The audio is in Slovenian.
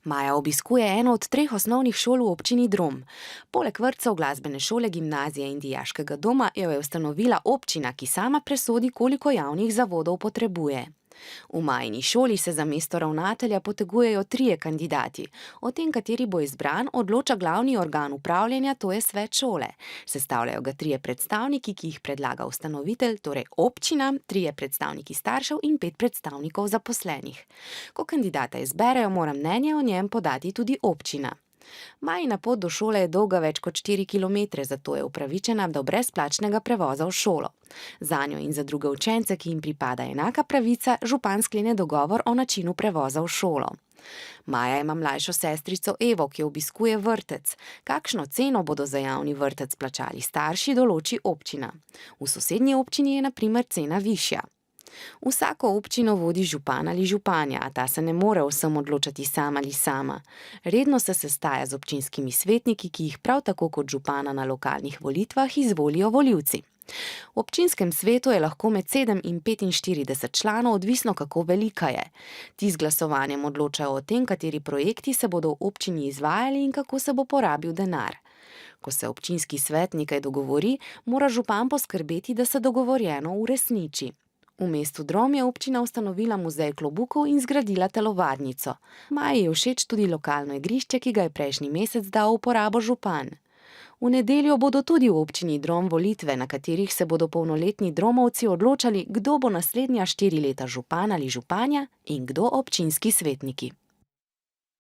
Maja obiskuje eno od 3 osnovnih šol v občini Drom. Poleg vrtcev, glasbene šole, gimnazije in dijaškega doma jo je ustanovila občina, ki sama presodi, koliko javnih zavodov potrebuje. V Majini šoli se za mesto ravnatelja potegujejo 3 kandidati. O tem, kateri bo izbran, odloča glavni organ upravljanja, to je svet šole. Sestavljajo ga 3 predstavniki, ki jih predlaga ustanovitelj, torej občina, 3 predstavniki staršev in 5 predstavnikov zaposlenih. Ko kandidata izberejo, mora mnenje o njem podati tudi občina. Majina pot do šole je dolga več kot 4 kilometre, zato je upravičena do brezplačnega prevoza v šolo. Zanjo in za druge učence, ki jim pripada enaka pravica, župan sklene dogovor o načinu prevoza v šolo. Maja ima mlajšo sestrico Evo, ki obiskuje vrtec. Kakšno ceno bodo za javni vrtec plačali starši, določi občina. V sosednji občini je na primer cena višja. Vsako občino vodi župan ali županja, a ta se ne more vsem odločati sam ali sama. Redno se sestaja z občinskimi svetniki, ki jih prav tako kot župana na lokalnih volitvah izvolijo volivci. V občinskem svetu je lahko med 7 in 45 članov, odvisno kako velika je. Ti z glasovanjem odločajo o tem, kateri projekti se bodo v občini izvajali in kako se bo porabil denar. Ko se občinski svet nekaj dogovori, mora župan poskrbeti, da se dogovorjeno uresniči. V mestu Drom je občina ustanovila muzej klobukov in zgradila telovadnico. Maji je všeč tudi lokalno igrišče, ki ga je prejšnji mesec dal v uporabo župan. V nedeljo bodo tudi v občini Drom volitve, na katerih se bodo polnoletni dromovci odločali, kdo bo naslednja 4 leta župan ali županja in kdo občinski svetniki.